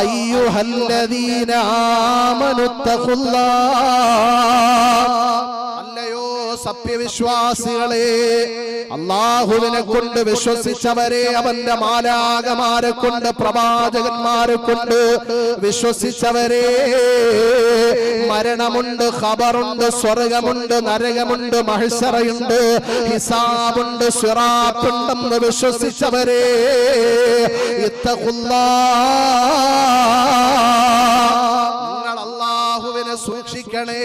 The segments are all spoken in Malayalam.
അയ്യുഹല്ലദീന ആമനു തഖുല്ലാഹ്. അല്ലയോ സത്യവിശ്വാസികളെ, അല്ലാഹുവിനെ കൊണ്ട് വിശ്വസിച്ചവരെ, അവന്റെ മാലാഖമാരെ കൊണ്ട്, പ്രവാചകന്മാരെ കൊണ്ട് വിശ്വസിച്ചവരെ, മരണമുണ്ട്, ഖബറുണ്ട്, സ്വർഗമുണ്ട്, നരകമുണ്ട്, മഹ്ശറയുണ്ട്, ഹിസാബുണ്ട്, സിറാത്തുണ്ടെന്ന് വിശ്വസിച്ചവരെ, നിങ്ങൾ അല്ലാഹുവിനെ സൂക്ഷിക്കണേ.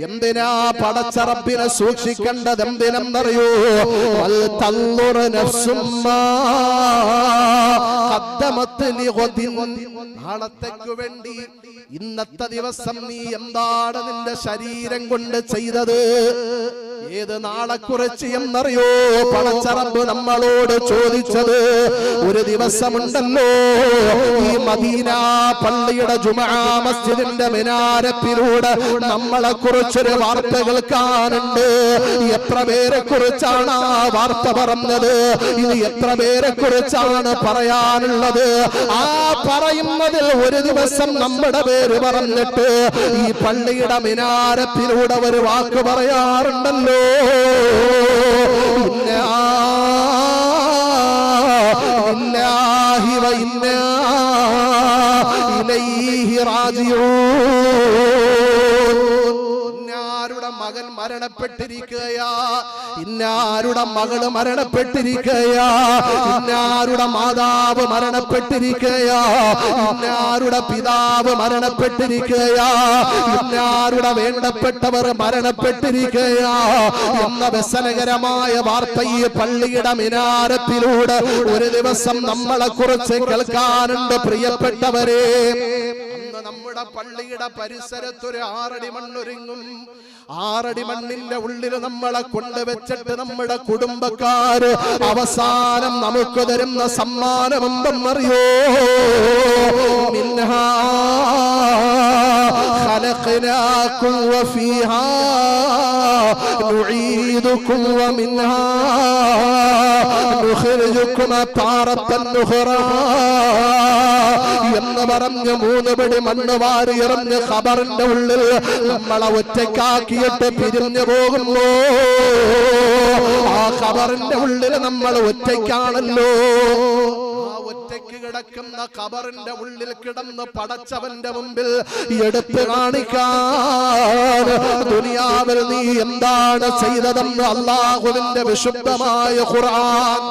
എന്തിനാ പടച്ച റബ്ബിനെ സൂക്ഷിക്കേണ്ടത്? എന്തിനെന്നറിയോ? വൽ തൻദുർ നഫ്സും മാ ഖദ്ദമത് ലിഗദിൻ. നാളത്തേക്ക് വേണ്ടി ഇന്നത്തെ ദിവസം നീ എന്താണ് നിന്റെ ശരീരം കൊണ്ട് ചെയ്തത്? ഏത് നാളെക്കുറിച്ച് എന്നറിയോ പടച്ച റബ്ബ് നമ്മളോട് ചോദിച്ചത്? ഒരു ദിവസമുണ്ടല്ലോ, ഈ മദീന പള്ളിയുടെ ജുമുഅ മസ്ജിദിന്റെ മിനാരത്തിലൂടെ നമ്മളെ കുറിച്ചൊരു വാർത്ത കേൾക്കാനുണ്ട്. എത്ര പേരെ കുറിച്ചാണ് ആ വാർത്ത പറഞ്ഞത്? ഇത് എത്ര പേരെ കുറിച്ചാണ് പറയാനുള്ളത്? ആ പറയുന്നതിൽ ഒരു ദിവസം നമ്മുടെ പേര് പറഞ്ഞിട്ട് ഈ പള്ളിയുടെ മിനാരത്തിലൂടെ ഒരു വാക്ക് പറയാറുണ്ടല്ലോ, ഇന്നാഹി വ ഇന്നാ ഇലൈഹി റാജിഊൻ. ഇന്നാരുടെ മകൻ മരണപ്പെട്ടിരിക്കുകയാ, ഇന്നാരുടെ മകള് മരണപ്പെട്ടിരിക്കുകയാ, ഇന്നാരുടെ മാതാവ് മരണപ്പെട്ടിരിക്കുകയാ, ഇന്നാരുടെ പിതാവ് മരണപ്പെട്ടിരിക്കുകയാ, ഇന്നാരുടെ വേണ്ടപ്പെട്ടവർ മരണപ്പെട്ടിരിക്കുകയാ എന്ന വ്യസനകരമായ വാർത്ത ഈ പള്ളിയുടെ മിനാരത്തിലൂടെ ഒരു ദിവസം നമ്മളെ കുറിച്ച് കേൾക്കാനുണ്ട്. പ്രിയപ്പെട്ടവരെ, നമ്മുടെ പള്ളിയുടെ പരിസരത്തൊരു 6 അടി മണ്ണൊരുങ്ങും. 6 അടി മണ്ണിന്റെ ഉള്ളിൽ നമ്മളെ കൊണ്ടുവച്ചിട്ട് നമ്മുടെ കുടുംബക്കാര് അവസാനം നമുക്ക് തരുന്ന സമ്മാനം എന്തെന്നറിയോ? മിൻഹാ ഖലഖനാകും വഫീഹാ നുഈദുകും വമിൻഹാ നുഖ്രിജുകും താറത്തൻ ഉഖ്റാ എന്ന് പറഞ്ഞ് 3 പടി മണ്ണ് വാരി എറിഞ്ഞ് ഖബറിന്റെ ഉള്ളിൽ നമ്മളെ ഒറ്റക്കാക്കിയിട്ട് പിരിഞ്ഞു പോകുമ്പോ ആ ഖബറിന്റെ ഉള്ളിൽ നമ്മൾ ഒറ്റയ്ക്കാണല്ലോ. ആ ഒറ്റയ്ക്ക് കിടക്കുന്ന ഖബറിന്റെ ഉള്ളിൽ കിടന്ന് പടച്ചവന്റെ മുമ്പിൽ എടുത്ത് കാണിക്കാൻ ദുനിയാവിൽ നീ എന്താണ് ചെയ്തതെന്ന് അല്ലാഹുവിന്റെ വിശുദ്ധമായ ഖുർആൻ